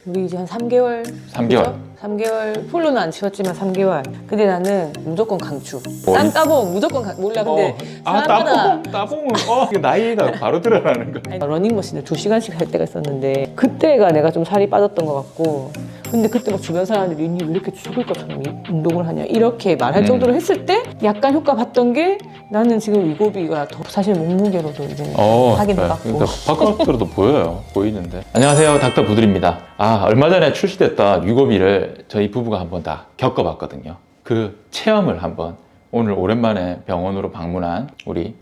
우리 이제 한 3개월. 3개월. 그죠? 3개월 풀로는 안 치웠지만 3개월. 근데 나는 무조건 강추. 뭐? 싼 따봉 무조건 몰라. 근데 사람마다 따봉은 이거 나이가 바로 드러나는 거. 아니, 러닝머신을 2시간씩 할 때가 있었는데 그때가 내가 좀 살이 빠졌던 것 같고, 근데 그때 막 주변 사람들이 니 왜 이렇게 죽을 것처럼 운동을 하냐 이렇게 말할 정도로 했을 때 약간 효과 봤던 게, 나는 지금 위고비가 더 사실 몸무게로도 이제 확인해봤고. 그러니까 바깥으로도 보여요. 보이는데. 안녕하세요, 닥터 부들입니다. 얼마 전에 출시됐던 위고비를 저희 부부가 한번 다 겪어봤거든요. 그 체험을 한번 오늘 오랜만에 병원으로 방문한 우리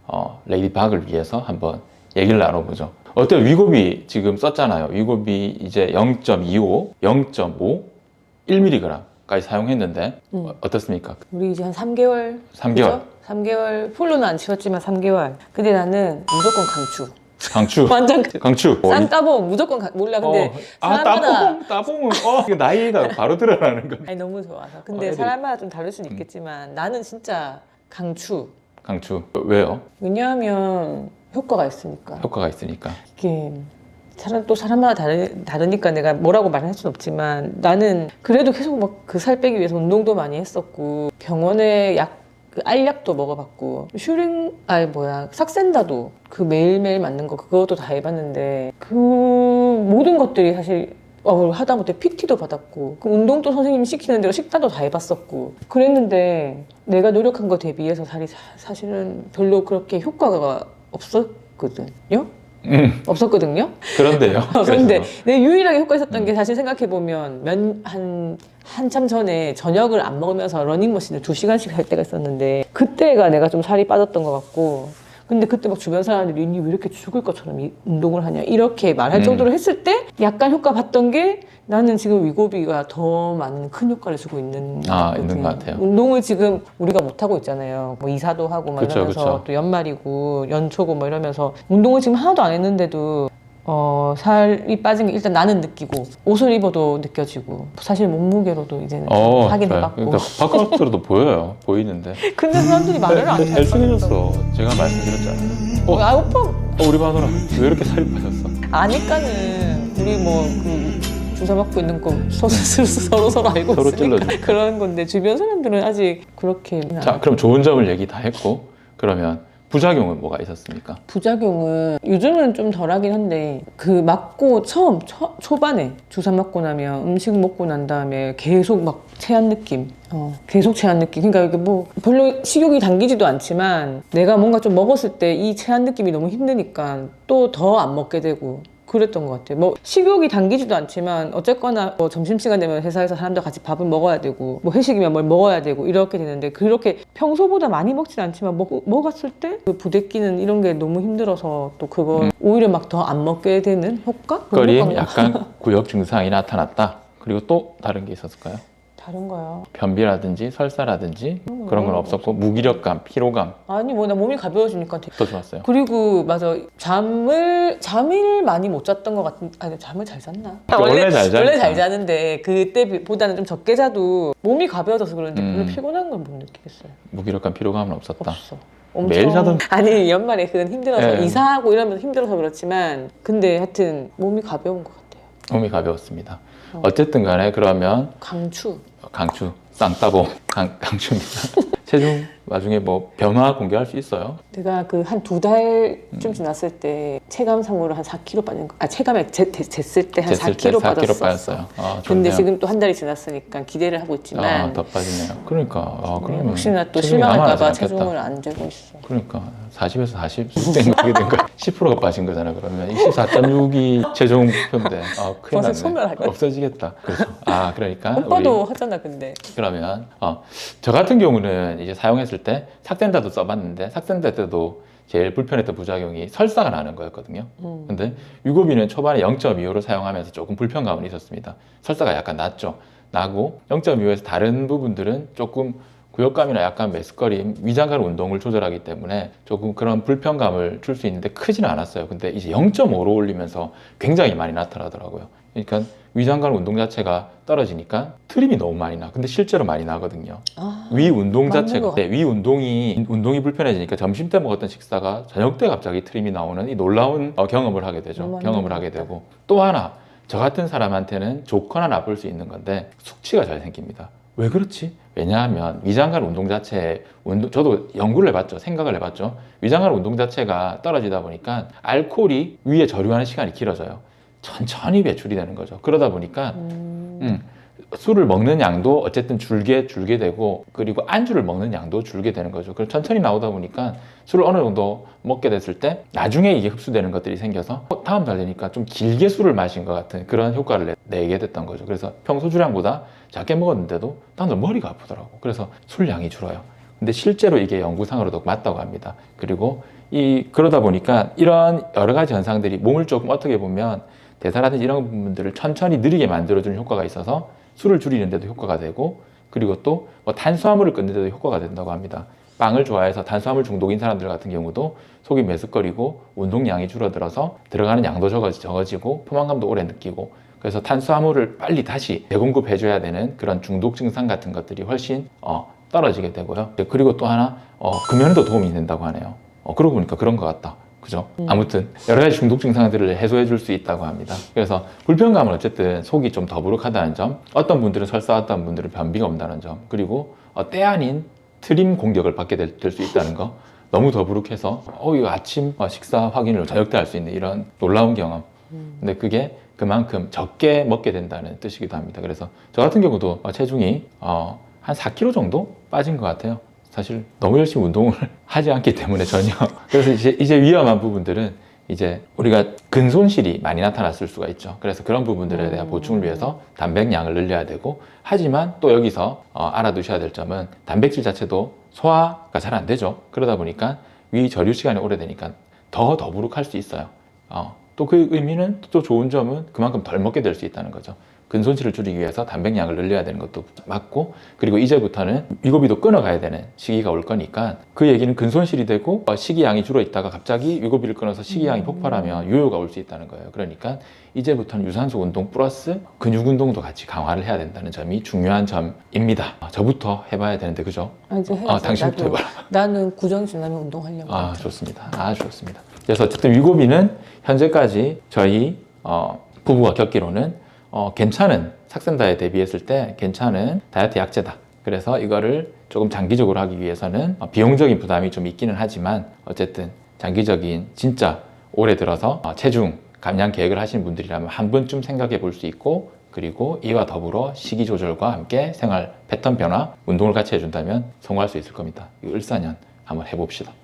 레이디 박을 위해서 한번 얘기를 나눠보죠. 어때요? 위고비 지금 썼잖아요. 위고비 이제 0.25, 0.5, 1mg까지 사용했는데 어떻습니까? 우리 이제 한 3개월. 3개월. 그죠? 3개월 풀로는 안 치웠지만 3개월. 근데 나는 무조건 강추. 강추. 완전 강추. 싼 따봉 무조건 몰라. 근데 사람마다 따봉은 이거 나이가 바로 드러나는 거. 아니 너무 좋아서. 근데 애들이. 사람마다 좀 다를 수는 있겠지만 나는 진짜 강추. 강추. 왜요? 왜냐하면 효과가 있으니까. 효과가 있으니까. 이게 또 사람마다 다르니까 내가 뭐라고 말할 수는 없지만, 나는 그래도 계속 막 그 살 빼기 위해서 운동도 많이 했었고, 병원에 그 알약도 먹어봤고, 삭센다도 그 매일매일 맞는 거 그것도 다 해봤는데, 그 모든 것들이 사실 하다못해 PT도 받았고, 그 운동도 선생님이 시키는 대로 식단도 다 해봤었고 그랬는데, 내가 노력한 거 대비해서 살이 사실은 별로 그렇게 효과가 없었거든요. 없었거든요. 그런데요. 그런데 내 유일하게 효과 있었던 게, 사실 생각해보면 한참 전에 저녁을 안 먹으면서 러닝머신을 2시간씩 할 때가 있었는데, 그때가 내가 좀 살이 빠졌던 것 같고, 근데 그때 막 주변 사람들이 니 왜 이렇게 죽을 것처럼 운동을 하냐 이렇게 말할 정도로 했을 때 약간 효과 봤던 게, 나는 지금 위고비가 더 많은 큰 효과를 주고 있는 있는 것 같아요. 운동을 지금 우리가 못 하고 있잖아요. 뭐 이사도 하고 막 그쵸, 이러면서 그쵸. 또 연말이고 연초고 뭐 이러면서 운동을 지금 하나도 안 했는데도 살이 빠진 게 일단 나는 느끼고, 옷을 입어도 느껴지고, 사실 몸무게로도 이제는 확인해봤고. 그러니까 바깥으로도 보여요. 보이는데. 근데 사람들이 말을 안 해요. 잘생겨졌어. 제가 말씀드렸잖아요. 오빠 우리 마누라 왜 이렇게 살이 빠졌어? 아니까는 우리 뭐 그 주사 맞고 있는 거 서로 알고 서로 있으니까 찔러주고. 그런 건데, 주변 사람들은 아직 그렇게. 자, 그럼 좋은 점을 얘기 다 했고, 그러면 부작용은 뭐가 있었습니까? 부작용은 요즘은 좀 덜하긴 한데, 그 맞고 초반에 주사 맞고 나면 음식 먹고 난 다음에 계속 막 체한 느낌, 계속 체한 느낌. 그러니까 이게 뭐 별로 식욕이 당기지도 않지만, 내가 뭔가 좀 먹었을 때 이 체한 느낌이 너무 힘드니까 또 더 안 먹게 되고 그랬던 것 같아요. 뭐 식욕이 당기지도 않지만 어쨌거나 뭐 점심시간 되면 회사에서 사람들 같이 밥을 먹어야 되고, 뭐 회식이면 뭘 먹어야 되고 이렇게 되는데, 그렇게 평소보다 많이 먹진 않지만 먹었을 때 그 부대끼는 이런 게 너무 힘들어서, 또 그거 오히려 막 더 안 먹게 되는 효과? 거림, 약간 구역 증상이 나타났다. 그리고 또 다른 게 있었을까요? 다른 거요? 변비라든지 설사라든지 그런 건 없었고, 무기력감, 피로감 아니 뭐 나 몸이 가벼워지니까 더 좋았어요. 그리고 맞아, 잠을 많이 못 잤던 것 같은. 아니 잠을 잘 잤나? 원래 잘 자니까. 원래 잘 자는데 그때보다는 좀 적게 자도 몸이 가벼워져서 그런데 별로 피곤한 건 못 느끼겠어요. 무기력감, 피로감은 없었다. 없어. 매일 자던. 아니 연말에 그건 힘들어서 네. 이사하고 이러면서 힘들어서 그렇지만, 근데 하여튼 몸이 가벼운 것 같아요. 몸이 가벼웠습니다. 어쨌든 간에 그러면 강추. 강추, 쌍따봉, 강추입니다. 체중 나중에 뭐 변화 공개할 수 있어요? 내가 그 한 2달쯤 지났을 때 체감상으로 한 4kg 빠진 거. 체감에 쟀을 때 한 4kg 4kg 빠졌어. 빠졌어요. 근데 좋네요. 지금 또 한 달이 지났으니까 기대를 하고 있지만, 더 빠지네요. 그러니까 그러면 혹시나 또 체중이 실망할까봐 남아나지 않겠다. 체중을 안 재고 있어. 그러니까 40에서 40 되게 된 거야. 10%가 빠진 거잖아. 그러면 24.6이 최종 목표인데 큰일 벌써 났네. 소멸할 거야. 없어지겠다. 그래서 그러니까 오빠도 하잖아 근데. 그러면 저 같은 경우는 이제 사용했을 때 삭센다도 써봤는데, 삭센다 때도 제일 불편했던 부작용이 설사가 나는 거였거든요. 근데 위고비는 초반에 0.25로 사용하면서 조금 불편감은 있었습니다. 설사가 약간 나고 0.25에서 다른 부분들은 조금 구역감이나 약간 메스꺼림, 위장관 운동을 조절하기 때문에 조금 그런 불편감을 줄 수 있는데 크지는 않았어요. 근데 이제 0.5로 올리면서 굉장히 많이 나타나더라고요. 그러니까 위장관 운동 자체가 떨어지니까 트림이 너무 많이 나. 근데 실제로 많이 나거든요. 위 운동 자체가, 위 운동이 불편해지니까 점심 때 먹었던 식사가 저녁 때 갑자기 트림이 나오는 이 놀라운 경험을 하게 되죠. 경험을 하게 되고, 또 하나 저 같은 사람한테는 좋거나 나쁠 수 있는 건데 숙취가 잘 생깁니다. 왜 그렇지? 왜냐하면 위장관 운동 자체, 저도 연구를 해봤죠. 생각을 해봤죠. 위장관 운동 자체가 떨어지다 보니까 알코올이 위에 저류하는 시간이 길어져요. 천천히 배출이 되는 거죠. 그러다 보니까 술을 먹는 양도 어쨌든 줄게 되고, 그리고 안주를 먹는 양도 줄게 되는 거죠. 그럼 천천히 나오다 보니까 술을 어느 정도 먹게 됐을 때 나중에 이게 흡수되는 것들이 생겨서 다음 달 되니까 좀 길게 술을 마신 것 같은 그런 효과를 내게 됐던 거죠. 그래서 평소 주량보다 작게 먹었는데도 다음 날 머리가 아프더라고. 그래서 술량이 줄어요. 근데 실제로 이게 연구상으로도 맞다고 합니다. 그리고 그러다 보니까 이런 여러 가지 현상들이 몸을 조금 어떻게 보면 대사라든지 이런 부분들을 천천히 느리게 만들어주는 효과가 있어서 술을 줄이는데도 효과가 되고, 그리고 또 뭐 탄수화물을 끊는데도 효과가 된다고 합니다. 빵을 좋아해서 탄수화물 중독인 사람들 같은 경우도 속이 메스꺼리고 운동량이 줄어들어서 들어가는 양도 적어지고 포만감도 오래 느끼고, 그래서 탄수화물을 빨리 다시 재공급해줘야 되는 그런 중독 증상 같은 것들이 훨씬 떨어지게 되고요. 그리고 또 하나 금연에도 도움이 된다고 하네요. 그러고 보니까 그런 것 같다. 그죠? 아무튼 여러 가지 중독 증상들을 해소해 줄 수 있다고 합니다. 그래서 불편감은 어쨌든 속이 좀 더부룩하다는 점, 어떤 분들은 설사, 어떤 분들은 변비가 온다는 점, 그리고 때 아닌 트림 공격을 받게 될 수 있다는 거, 너무 더부룩해서 이거 아침 식사 확인을 저녁 때 할 수 있는 이런 놀라운 경험. 근데 그게 그만큼 적게 먹게 된다는 뜻이기도 합니다. 그래서 저 같은 경우도 체중이 한 4kg 정도 빠진 것 같아요. 사실 너무 열심히 운동을 하지 않기 때문에 전혀. 그래서 이제 위험한 부분들은 이제 우리가 근손실이 많이 나타났을 수가 있죠. 그래서 그런 부분들에 대한 보충을 위해서 단백량을 늘려야 되고, 하지만 또 여기서 알아두셔야 될 점은 단백질 자체도 소화가 잘 안 되죠. 그러다 보니까 위 저류 시간이 오래되니까 더 더부룩할 수 있어요. 또 그 의미는 또 좋은 점은 그만큼 덜 먹게 될 수 있다는 거죠. 근손실을 줄이기 위해서 단백량을 늘려야 되는 것도 맞고, 그리고 이제부터는 위고비도 끊어가야 되는 시기가 올 거니까 그 얘기는 근손실이 되고 식이양이 줄어 있다가 갑자기 위고비를 끊어서 식이양이 폭발하면 요요가 올 수 있다는 거예요. 그러니까 이제부터는 유산소 운동 플러스 근육 운동도 같이 강화를 해야 된다는 점이 중요한 점입니다. 저부터 해봐야 되는데, 그죠? 이제 해야지. 당신부터 해봐라. 나는 구정 지나면 운동하려고. 좋습니다. 좋습니다. 그래서 어쨌든 위고비는 현재까지 저희 부부가 겪기로는 괜찮은, 삭센다에 대비했을 때 괜찮은 다이어트 약제다. 그래서 이거를 조금 장기적으로 하기 위해서는 비용적인 부담이 좀 있기는 하지만, 어쨌든 장기적인 진짜 올해 들어서 체중 감량 계획을 하시는 분들이라면 한 번쯤 생각해 볼 수 있고, 그리고 이와 더불어 식이 조절과 함께 생활 패턴 변화, 운동을 같이 해준다면 성공할 수 있을 겁니다. 이 을사년 한번 해봅시다.